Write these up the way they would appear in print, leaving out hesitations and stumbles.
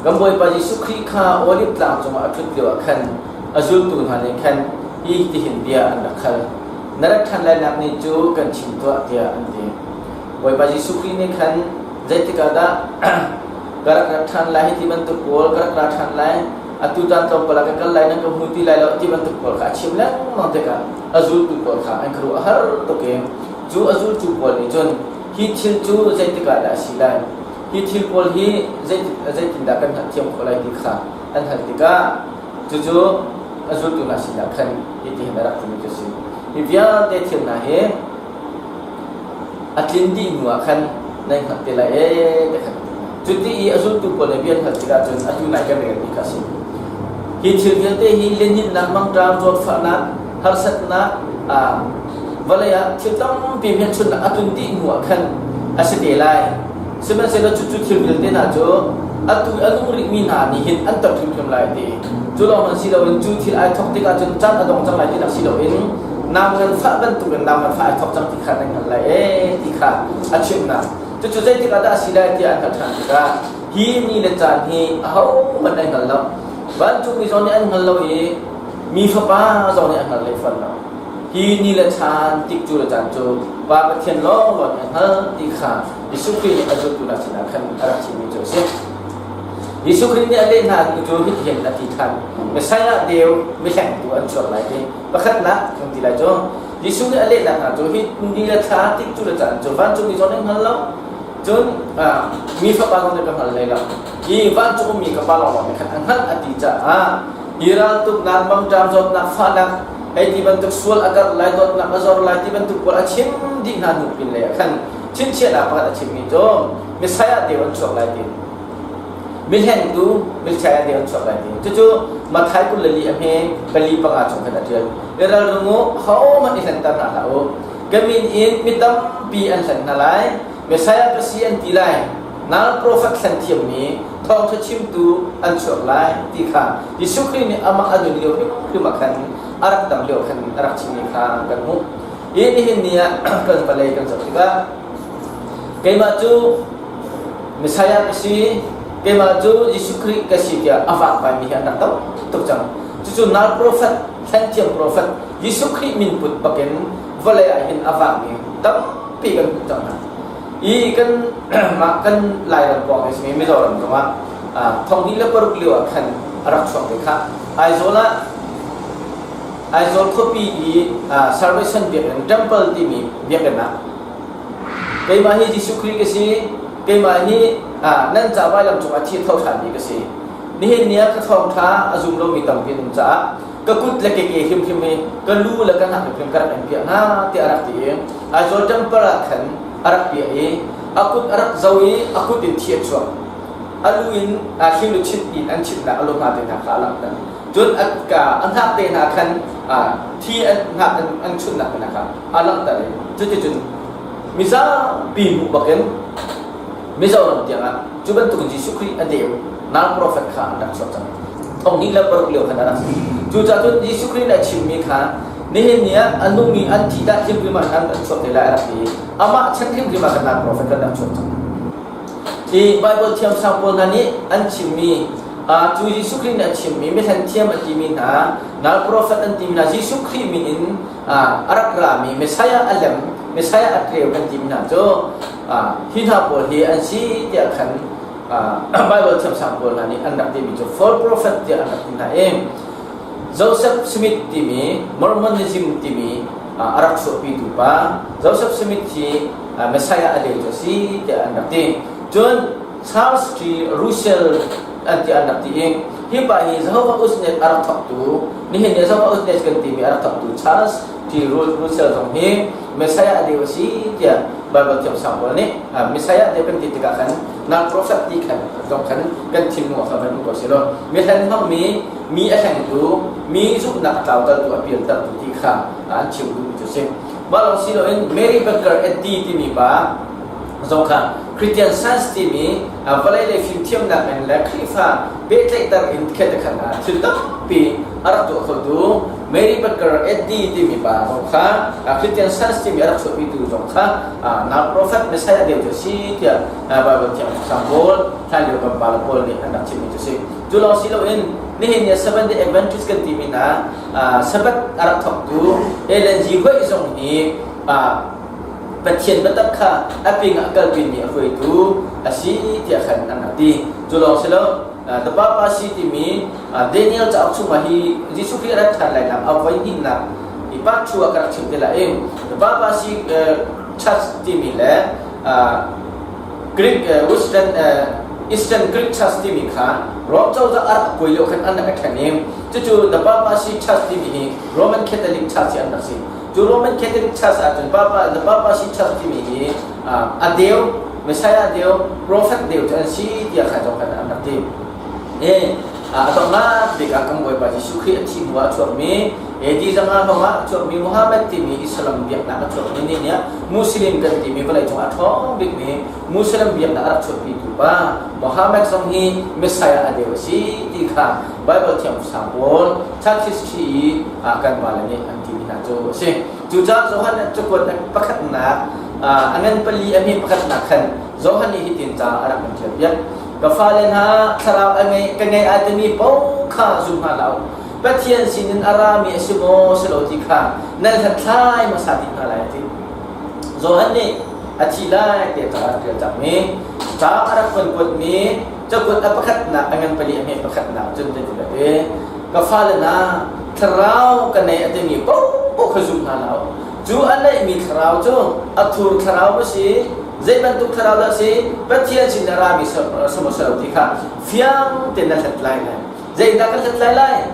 กำบวยปาจิสุครีข้าโอลิบหลังจงอาทุดเดียวขันอาจุลตุนหันขันอีที่เห็นเดียอันดักขันนรักขันและนักนิจูกันชิมตัวเดียอันเดียบวยปาจิสุครีนี่ขันใจติกาดากระกระทันไล่ที่บรรทุกวอลกระกระทันไล่อาตุตันตัวปลากระไล่นั่งกับมุติไล่แล้วที่บรรทุกวอลข้าชิมแล้วน้องเด็กอาจุลตุวอลข้าอันครูฮาร์ตุเกมจูอาจุลตุวอลนี่จนฮิทิลจูใจติกาดาสิไลฮิทิลวอลฮีใจติดากันหัดเทียมคนไล่ที่ข้าอันหัดติกาจูอาจุลตุนาสิลาขันฮิที่นรักตุนิจสิฮิวิอาเดทิลนาเฮอัตลินดีนัวขันในหัดเตลัยเด็กขันจุดที่อาจุลตุวอลเนี่ยเบียนหัดติกาจนอาจุนัยกันเรื่องนี้ก็สิฮิทิลเบียนเตฮิเลนินนักมังดามจอดฝันนักฮาร์สัตนักWalaya kita pimpin sunnah atun di mua kan asedelai sebenarnya cucu civil dena jo atu aluri mina ni hin antar film lai de julo man silo in cuci ai thok tika jun chan adong chang lai tina silo in naman fa ban tu kan naman fa ai thok chang tika nang lai tika achim na cucu jai tika da silai ti an khan tika hi ni le chan hi hau man ai ngal lo ban tu mi zon ni an ngal lo e mi fa pa zon ni an ngal lai fan loฮีนี่ละชานติกจูละจานจูบาปเทียนล้อหลอดอย่างเฮติขายิสุครีนี่อาจุตุนาชนะขันอารักชิมิโจเซยิสุครีนี่อเลนาติจูฮิตเห็นอธิทันไม่ใช่ละเดียวไม่แข่งตัวอันชดไหลที่ประคัดนะคำที่ไรจูยิสุนี่อเลนาจูฮิตนี่ละชานติกจูละจานจูวันจูมีจอนเองฮัลโหลจนมีฟ้าบางคนเป็นฮัลเลยละยี่วันจูมีกับบ้านเราไม่ขัดอันฮัลอธิจ้าฮีรัลตุกนันบังจามจดนักฟ้านักไอ้ที่บรรทุกส่วนอากาศไหลโดนนักจอร์ไหลที่บรรทุกว่าชิมดีน่าหนุกินเลยขันชิมเชี่ยนะพักชิมนี่จ้องมิใช่เดียวชอบไหลดินมิแห่งดูมิใช่เดียวชอบไหลดินจู่ๆมาไทยกุลลีอเมริกาลีปังอาจงขนาดเดียวเรารู้ว่าเขามันอิสระต่างหากก็มีอินมิตั้มปีอันสันนั่นแหละมิใช่ก็เสียนตีไลนั่นโปรฟักสันเทียมนี้ทองจะชิมดูอันชอบไหลตีขายิสุครีนี่อามาอดุลเดียวคือมาขันอารักตังเดียวขันอารักชิมิข้างกันมุยินดีนี่กันไปเลยกันสักทีก็เกมาจูมิสายาก็สิเกมาจูยิสุครีก็สิที่อาฟังไปมีอันนั้นต้องทุกจังจู่ๆนักโปรเฟตแทนที่โปรเฟตยิสุครีมินพุทธบักเก็นวลัยเห็นอาฟังนี่ต้องปีกันจังนะอีกันมากันหลายระบบนี่ไม่รู้หรอกว่าท่องนี้แล้วปรุกเลี้ยวขันอารักชอบเลยค่ะไอโซล่าไอโซลคปีอีซาร์วิสันเบียกันเทมเพิลที่มีเบียกันนะเกมาฮีจิสุครีก็สิเกมาฮีนั่นจะไว้ลำจงอาทิตย์เท่าทันนี่ก็สินี่เห็นเนี้ยก็ท่องท้าอาจุมเรามีตั้งเป็นจ้าก็กุดเล็กเก๋เข้มเข้มก็รู้แล้วกันหักเข้มกระดับเบียนะที่อารักที่ไอโซลเทมเพิลขันอารักเบียอากุดอารักเจ้าอากุดอินเทียชัวอาลูอินคิวลุชิดอินอันชิดนะอารมณ์มาเป็นหักขาหลังนั้นจนอันทับเตนาคันที่อันชุนหนักนะครับอันนั้นแต่จนมิซาปีมุบักเอ็นมิซาorang tiang cuba tu kunci syukri adil nal prophet kha nak socan thong ni la par leo khan nak juja tu ji syukri na chimmi kha ni nia anumi anti da him bi man an sot la arabi ama chan him bi man na prophet nak socan di bible thiam sampol nani an chimmiจูยิสุครีนชิมมีไม่ทันเทียมอันที่มีนักโปรเฟตอันที่มียิสุครีมินอารักรามีเมสายาอัลเลมเมสายาอัตเรียวกันที่มีโจฮินาโปลีอันซีเดียขันไบเบิลเทียมสัมโพลนี่อันดับที่มีโจฟอลโปรเฟตที่อันดับที่เองโจเซฟสมิธที่มีมอร์มอนิซิมที่มีอารักโซปีดูปาโจเซฟสมิธที่เมสายาอัลเลโจซีที่อันดับที่จนชาร์ลส์ที่รูเซลอันที่อันดับที่เองที่ไปที่เขาว่าอุสเนตอารักทับตูนี่เห็นเนี่ยเขาว่าอุสเนตกันที่มีอารักทับตูชาร์ลส์ที่รูเซลตรงนี้เมสายาเดียวสิที่บาบิลที่สัมพันธ์นี่เมสายาเดียวเป็นที่ติดกันนักโปรเฟตที่กันตรงกันกันทิ้งหัวเขาไปมันก็เสียแล้วมีแทนเขามีอะไรดูมีสุนัขเต่าตัวเปลี่ยนตัวที่ข้าอันชิวดูจุดเสียว่าเราสิเราเองเมรี่เบเกอร์เอ็ดดี้ที่มีบ้าตรงกันคริสเตียนไซส์ที่มี ว่าเลยฟิลเทียมนักเป็นและคลิฟ้าเบสเลตัร์อินเคตขนาดสุดตั้งปีอารักตัวเขาดูเมริบักเกอร์เอ็ดดี้ที่มีบาร์ค่ะคริสเตียนซันส์ที่มีอารักตัวปีดูจงค่ะนักโปรเฟตไม่ใช่เดียวจะซีที่บาร์เบอร์ที่สัมบูรณ์ท่านเดียวกับบาร์โพลนี่อันดับที่มีจะซีจุลองสิโลอินนี่เห็นเนี่ย7 day Adventist กันที่มีนะ7อารักตัวดูเอเลนจีไว้ตรงนี้เป็นเชียนเป็นตับค่ะอภิงกัลบินนี่คุยดูอาชีที่ขันอันนั้นดีจุลองสิโลแต่ป้าป้าชีที่มีเดนิเอลจะเอาชุมาฮียิสุคริสต์รักทันเลยนะเอาไว้หินนะอีป้าชัวกระชิมเดลเองแต่ป้าป้าชีชัดที่มีแหละกรีกวิสเทนอีสเทิร์นกรีกชัดที่มีค่ะรอบเจ้าจะอาร์กุยโลกันอันนั้นแค่นี้จู่ๆแต่ป้าป้าชีชัดที่มีโรมันคาทอลิกชัดที่อันนั้นสิจู่โรมันคาทอลิกชัดอาจจะป้าป้าชีชัดที่มีอเดียวไม่ใช่อเดียวโปรเฟตเดียวจะชีที่ขันจงกันอันนั้นที่atau nak dikatakan bahawa Yesus Kristusที่หัวชวมีที่จังหวะของว่าชวมีมุฮัมมัดที่มีอิสลามเบียดนักชวมีนี่เนี่ยมุสลิมกันที่มีเวลาจังหวะท้องบิ๊กมีมุสลิมเบียดนักชวมีตัวบ้ามุฮัมมัดทรงนี้ไม่ใช่อาเดียวสิที่ข้าไบเบิลที่มุสลิมบอกชัดที่akan malah ni anti bina jo si juga zohan cukup pakat nak angan peli ami pakat nakkan zohan ni hitin ta arab menjadian kafalen ha sarau angai kangai adami pau kha zuma lau patian sinin arami simo selotika nan thatlai masati halai ti zohan ni athilai te ta me ta arab pun me cukup pakat nak angan peli ami pakat nak jun te de kafalen ha terau kena ada ni, pau khazum halau. Jo anda ini terau jo, atur terau bersih, zaman tu terau dah sih, pertian cindera bisa semua selalu dikah. Fiang tidak terlalu, zaman tak terlalu,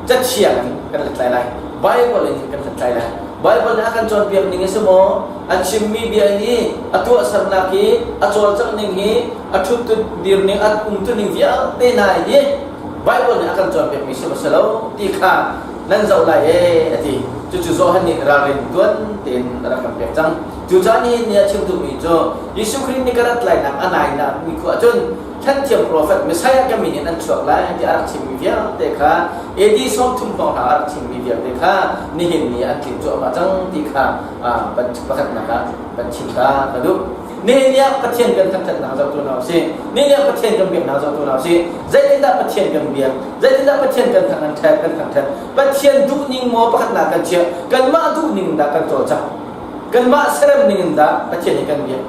jat siang kan terlalu. Bible ini kan terlalu. Bible akan contoh biar ni semua, acimi biar ni, atu asal lagi, atu asal ni, atu tu dir ni, atu tu ni biar tenai ye. Bible ni akan contoh biar semua selalu dikah. Nan zau lai ati cucu zohan ni rarin tuan tin rakam pekjang cuca ni nia chim tu mi jo Yesus Kristus ni karat lai nak anai nak mi ku ajunท่านเทียมโปรเฟตไม่ใช่ก็มีนั่นช่วงแรกที่อารักชิมวิเวียเด็กค่ะเอดีส่งทุ่มปองหาอารักชิมวิเวียเด็กค่ะนี่เห็นมีอันที่จ่อมาจังที่ค่ะบัญชีประกันนะครับบัญชีตากระดูนี่เนี่ยประเทศกันทั้งนางเจ้าตัวเราสินี่เนี่ยประเทศกันเบียงนางเจ้าตัวเราสิใจที่ได้ประเทศกันเบียงใจที่ได้ประเทศกันทั้งนั้นแทนกันทั้งแทนประเทศดูนิ่งโมประกันนากันเชียกันมาดูนิ่งดากันจ่อจังกันมาเสริมนิ่งดาประเทศกันเบียง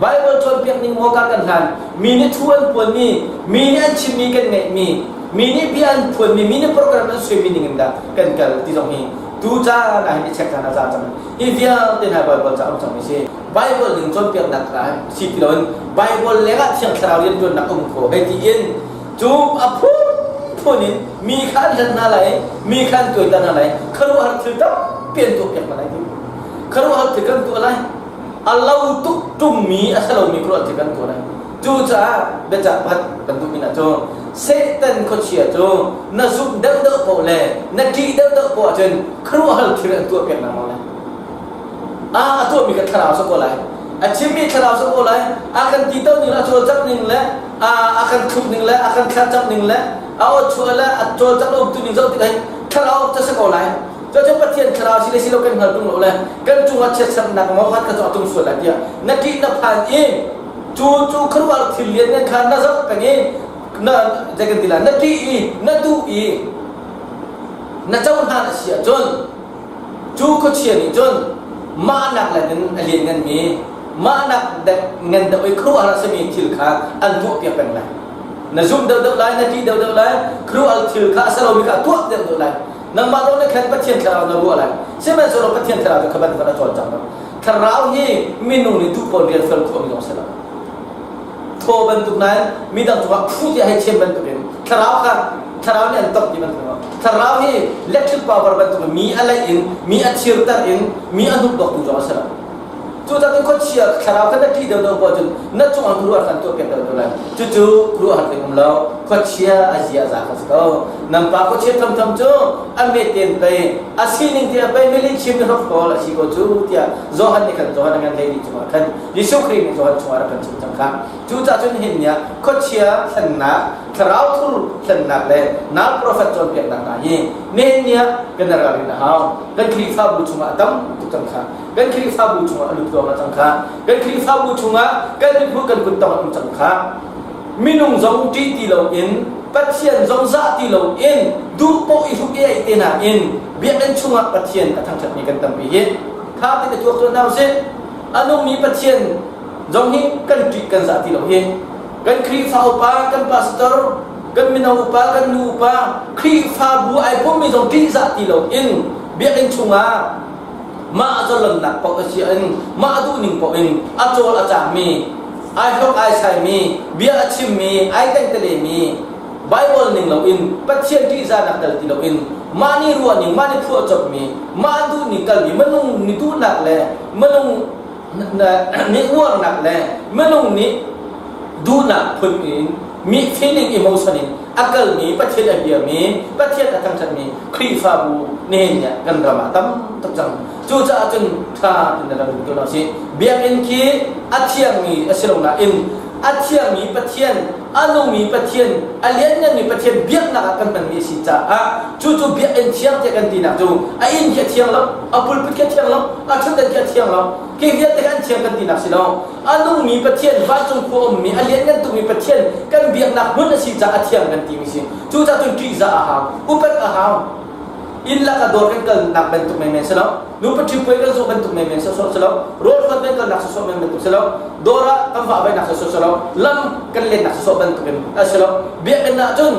Bible ชวนเพียงนิ่งโมกันกันทันมีนี่ทวนปวนมีนี่อันชิมีกันไงมีนี่เพียงปวนมีนี่โปรแกรมนั้นสวยมีนิ่งดากันกันที่ตรงนี้ดูจ้าไหนที่เช็คกันนะจ้าจังอีเดียที่ไหน Bible จะเอาจังไม่ใช่ Bible หนึ่งชวนเพียงนักการสิบกิโลน Bible เล็กเชียงคราวเรียนจนนักองค์โผให้ที่อินจูบอภูผู้นี้มีขั้นทันอะไรมีขั้นตัวทันอะไรคารุหัดถือตั้งเปลี่ยนตัวเปลี่ยนอะไรที่คารุหัดถือกันตัวอะไรAllah untuk tumi asal umi keluar tekan tu lah. Juga baca bentuk mina tu. Setan kecil tu nasib dak boleh, nanti dak boleh. Keluar tekan tu apa nama lah. Tu mikir kerana sekolah. Cimi kerana sekolah akan tidak nila cocok nila, akan tuh nila, akan kacau nila. Cualah cocok lo tu nila tu kan kerana sekolah. Jadi pertian kerana sila kan hal tu lah. Kan cuma cecah nak mau hat kata atum sudah dia. Nanti nak panen, cucu keluar tilian kan karena sebab ni, na jangan tilah. Nanti nadu na jauh hal sia John, cucu cia ni John, mana nak lain alien kan ni, mana dengan dah keluar semi tilka, antuk dia penlah. Na zoom dah lain nanti dah lain, keluar tilka selalu mereka tuak dah lain. Nang malu ni kan pertian kerana nak buat lagi. Siapa yang pertian kerana tu kabar kerana jual jam. Kerana ni minum ni tu pun dia fel tu minum selam. Tu bentuk nan minum tu aku dia hecem bentuk ni. Kerana ni antok di bentuk. Kerana ni electric power bentuk mi alain, mi acirtar in, mi anuk dok tu jual selam. Tu tapi kau cia kerana kan tidak dah buat tu. Nak cuma keluar kan tu kita tu lah. Cucu keluar hati kumlau. เชียอาเซียจากเขาก็นำปากก็เชียทำจูอเมริกันไปอาศินิงที่ไปไม่ลิชิมรบกวนอาศิโกจูที่โจฮันนี่กันโจฮันกันเลยจูมากันยิสุครีมโจฮันชัวร์กันจูจังกันจูจ่าจนเห็นเนี่ยก็เชียสนะคราวทุลสนะเลยนักโปรเฟสจนเปลี่ยนต่างๆเนี่ยกันอะไรกันนะฮะกันคลิฟ้าบุชุมาตั้มตุจังกันกันคลิฟ้าบุชุมาลุกตัวมาจังกันกันคลิฟ้าบุชุมากันลุกกันกุนตองจังกันมินุงจงจีตีเราอินปัจเจียนจงซาตีเราอินดูโปอีทุกอย่างเตน่าอินเบียเป็นช่วงปัจเจียนทั้งชัดมีกันตั้งปีข้าเป็นตัวตัวเราเสียอนุมีปัจเจียนจงนี้กันจีกันซาตีเราอินกันครีฟ้าอุปากันพาสเตอร์กันมินาอุปากันนูอุปาครีฟ้าบัวไอ้พวกมีจงจีซาตีเราอินเบียเป็นช่วงมาจะหลังหนักปกติอินมาดูหนึ่งปกอินอาโจอาจารย์มีไอ้พวกไอ้ชายมีเบียร์ชิมมีไอ้แต่งทะเลมีไบเบิลหนึ่งเราอินปัจเจียนที่จะนักตะลีเราอินมานี่รัวหนึ่งมานี่พัวจบมีมาดูหนึ่งกันมีมันลงนี่ดูหนักเลยมันลงนี่อ้วนหนักเลยมันลงนี่ดูหนักคนอินมี feeling emotion อินอักลมีปัจเจียนเบียร์มีปัจเจียนอัตถังชันมีครีฟาบูเนี่ยกันรามาตั้มตั้งจังจูจ่าจนท่าอินเราดูตัวเราสิเบียร์อินคีอัจฉริมีอัจฉรินะอินอัจฉริมีปัจเจียนอนุมีปัจเจียนอเลียนมีปัจเจียนเบียร์นักกันเป็นมีสิจ้าจูเบียร์อินเทียงเจกันตีนักจูอินเทียงแล้วปุลปิดเทียงแล้วชุดเดินเทียงแล้วที่เบียร์เทียงกันตีนักสิเราอนุมีปัจเจียนวัดจงโคมมีอเลียนตุมีปัจเจียนกันเบียร์นักมันสิจ้าเทียงกันตีมิสิจูจ่าจนที่จะอาหารอุปกอาหารอินลักกระโดดกันนักเป็นตุกเมเมนสแล้วนูปชิบไปกันโซเป็นตุกเมเมนสโซสแล้วโรดฟันเป็นกันนักโซเป็นตุกสแล้วดอระคำฝ่าไปนักโซสแล้วลำกันเล่นนักโซเป็นตุกเมนสแล้วเบียกันนักจน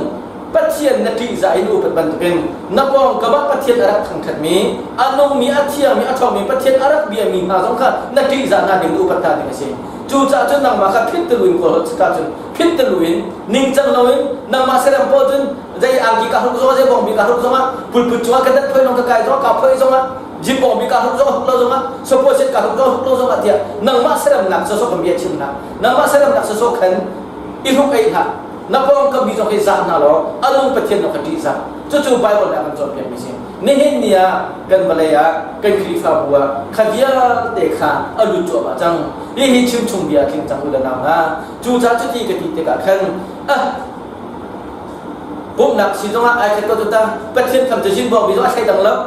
ปัจเจียนนาทีใจนูเป็นตุกเมนนับวงกบักปัจเจียนอารักขังขัดมีอนุมีอัจฉริมีอัจฉริมีปัจเจียนอารักเบียมีมาสองข้านาทีใจนาดึงนูเป็นตาดึงสิจูจ่าจนนางมาคัดพิจลุยคนสกัดจนพิจลุยนิ่งจังเลยนางมาเสด็จพอจนใจอ่างกีการุกโซ่ใจบองบีการุกโซ่มาปุบจัวกันนั้นเพื่อนน้องกระไก่โซ่กับเพื่อนโซ่มาจิบองบีการุกโซ่เราโซ่มาสปอร์ตเซตการุกโซ่เราโซ่มาเดียนางมาเสด็จหนักโซ่กับเบียชิมนะนางมาเสด็จหนักโซ่ขันอีทุกไอ้ท่านับองกับบีจงให้ซาหน้าล้ออารมณ์ประเทศนกดีซาจู่ๆไบเบิลนั้นจบเพียงไม่ใช่นี่เห็นเนี่ยกันมาเลยอ่ะกันคริฟ้าบัวขยี้เด็กข้าอรุณจัวมาจังยี่หิชิมชุมเบียคิงจังอุดนามะจู่จ้าจุดที่กติเตกะขันปุ๊บนักสิจงไอ้แค่ตัวตาประเทศคำจะชิมบอกบีจงใช้ดังแล้ว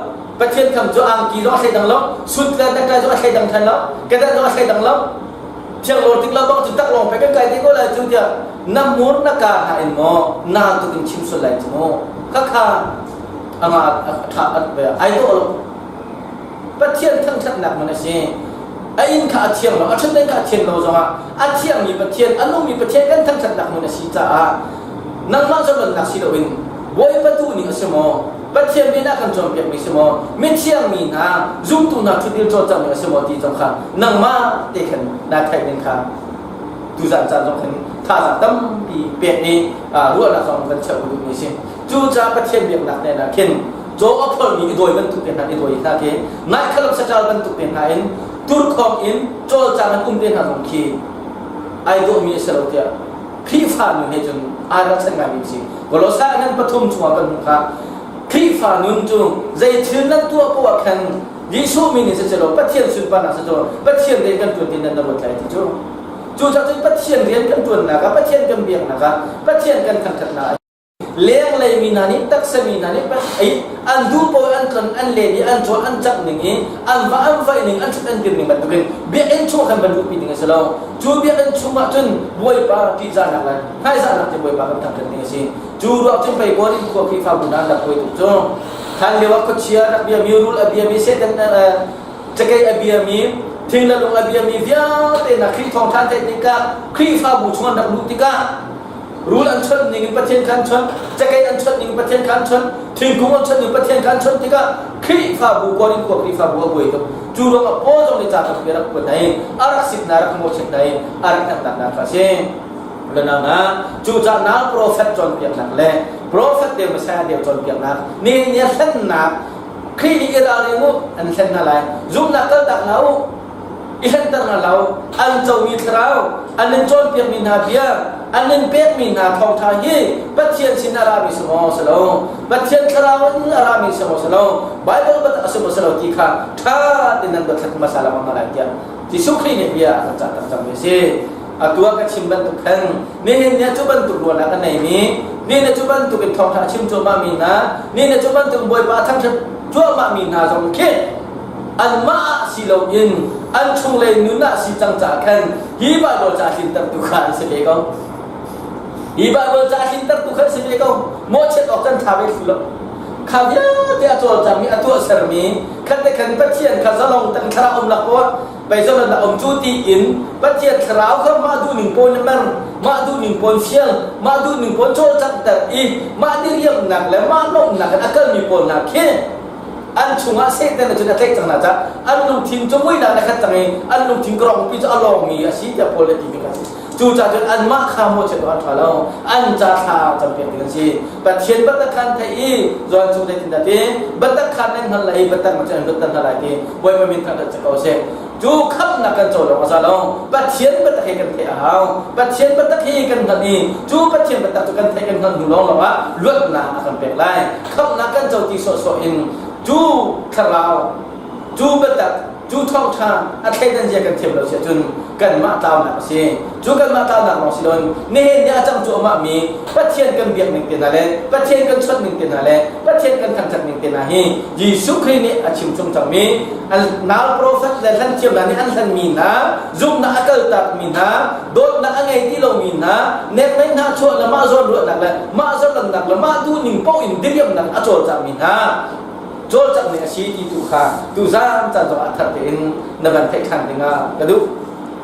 ประเทศคำจะอ่างกีจงใช้ดังแล้วสุดแล้วนักการจงใช้ดังทันแล้วกระดานจงใช้ดังแล้วเชียงโลติกเราต้องจุดตักลงไปกันไกลที่ก็เลยจุดเดียวน้ำมูลนักการหาอินโมนาตุกินชิมสุดเลยจิโมข้าอามาถ้าไอ้ตัวประเทศทั้งชั้นหนักมันสิไอ้อินข้าเชียงเราชั้นนั้นข้าเชียงเราจังอ่ะอาเชียงมีประเทศอันนู้นมีประเทศกันทั้งชั้นหนักมันสิจ้านั่งมาจนมันหนักสิเราอินบอยประตูนี่ก็สมอประเทศมีนักการจอมเปียกมีสมอไม่เชียงมีนะจุ่มตุนักที่เดียวจอจังมีสมอที่จังค่ะนั่งมาเด็กขันนักไทยเป็นค่ะดูจันจันจังขันท่าจันตั้มปีเปียกนี่รู้อะไรสองกันเชื่อดูมีสิจู่จ้าประเทศเบียงหนักเนี่ยนะเข็นโจอัพพอร์มีโดยบรรทุกเป็นหาโดยท่าเข็นนายขลับสัจจาบรรทุกเป็นหาอินตุรคอมอินโจจามันเป็นหาสองขีไอโดมีเสลเตียครีฟานุนให้จนอารักษาไม่สิกลอสานั้นปฐมชัวเป็นมุขะครีฟานุนจุใจชื่นนั้นตัวปวดขันยิสูมินิเสจโลปัจเจียนสุดปานาเสจโลปัจเจียนเรียนกันตัวดินนั้นรถใจที่จู่จู่จะปัจเจียนเรียนกันตัวนะครับปัจเจียนกันเบียงนะครับปัจเจียนกันขันขันนาเลี้ยงเลยมีนานิตักสมีนานิเป็นไออันดูโปอันกันอันเลนีอันโจอันจับหนึ่งอันว่าอันไฟหนึ่งอันชุดอันกินหนึ่งมันตุกินเบี้ยอันชั่วกันบรรลุปีหนึ่งเสลาจู่เบี้ยอันชั่วมาจนบวยปาที่จานักเลยให้จานักจะบวยปากันทำกันนี่สิจู่เราจึงไปบริโภคฟีฟ้าบุญนั้นดับบวยตุกจ้องท่านเรียกว่าคุชเชียร์เบี้ยมีรูลเบี้ยมีเศษนั้นจะเกี่ยเบี้ยมีทิ้งแล้วลงเบี้ยมีเบี้ยแต่นักครีทองท่านเทคนิคครีฟ้าบุญชวนดับลุติการู้อันชนหนึ่งประเทศกันชนจะเกิดอันชนหนึ่งประเทศกันชนถึงกุ้งอันชนหนึ่งประเทศกันชนที่ก็ครีฟ้าบุกอรินกว่าครีฟ้าบุกบุยตัวจูรงกับโป้ตรงนี้จากกับเพื่อนคนไหนอารักสิบนารักโมชิตไหนอารักต่างๆนะครับเช่นเรื่องนั้นจูจานาโปรเฟสจนเปียกหนักเลยโปรเฟสเดียวไม่ใช่เดียวจนเปียกหนักนี่เนี่ยเส้นหนักครีนิกอะไรงูอันเส้นอะไรจุ่มนักก็ตักเราอีเส้นตั้งเราอันเจ้ามีเราอันนั้นจนเปียกมีนาเบีย อันนึงเปียกมีนาทองทายีบัดเชียนสินารามิสมอสโลบัดเชียนคราวันอารามิสมอสโลไบเบิลบัดอัสมอสโลที่ข้าท่าดินันบัดขัดมาสาลามาลายเดียที่สุขีเนี่ยเบียอาจารย์ตั้งใจสิตัวก็ชิมบันตุขันนี่เนี่ยจุบันตุลวนกันไหนนี้นี่เนี่ยจุบันตุเป็นทองทาชิมโจมามีนานี่เนี่ยจุบันตุบอยปาทั้งจั่วมามีนาจงเขอันมาสิโลยินอันชงเลยนุน่าสิจังจากขันฮีบาโดจาหินตัดตุขันสิเบกองฮีบาโดจาหินตัดตุขันสิเบกองโมเชตออกกันทาเวฟุลข้าวยาเดียตัวจามีตัวเสรมีขันแต่ขันปัจเจียนข้าจะลงตั้งคราอมลักว่าไปจนเราอมจูตีอินปัจเจียนคราวเขามาดูหนึ่งปนมันมาดูหนึ่งปนเชียงมาดูหนึ่งปนโจจัดแต่อีมาดิเรียมหนักและมาลงหนักกันอาการมีปนหนักแค่อันชุงอาเซตเนี่ยจุดเล็กจังนะจ๊ะอันลุงทิ้งจงไว้ได้นะครับจังไงอันลุงทิ้งกรองพิจารณามีอาชีพจะโพลิติกันจู่ๆจนอันมาข้ามโมเชตอันทว่าเราอันจะท่าจำเป็นกันสิปัจเจียนบัตรคันไทยจวนจุดเล็กนั่นเองบัตรคันนั่นหันไหลบัตรมันจะบัตรหันไหลที่วัยมันมีทางเดินจะเข้าเส้นจู่ขับนักกันโจรมาซาลงปัจเจียนบัตรเฮกันเทเอาปัจเจียนบัตรเฮกันทันทีจู่ปัจเจียนบัตรตุกันเทกันทันหูลงหรอวะลวดหนากันเป็นไรขับนักกันโจที่โซอินจูคราวจูบัดจูท่องทางอาเทนันเจกันเทียมเราเสียจนกันมาตามหนักเสียจูกันมาตามหนักมองสิลนเนี่ยเนี่ยจังจูมามีปัจเจียนกันเบียงหนึ่งเตียนอะไรปัจเจียนกันชดหนึ่งเตียนอะไรปัจเจียนกันทันจัดหนึ่งเตียนอะไรยิสุครีนี่อาชิมชมจังมีอันนาโปรเฟสและทันเทียมนั้นอันทันมีนะจุ่มนะอักลตักมีนะโดดนะอะไรที่เรามีนะเน็ตไม่น่าชวนละมาจนรวดหนักละมาจนหนักละมาดูหนึ่งป้องอินเดียมหนักอโจจังมีนะโจจังเนี่ยอาชีพที่ตุขาตุซามจันทร์อัฐเทนนับเป็นเทคนิคงากระดู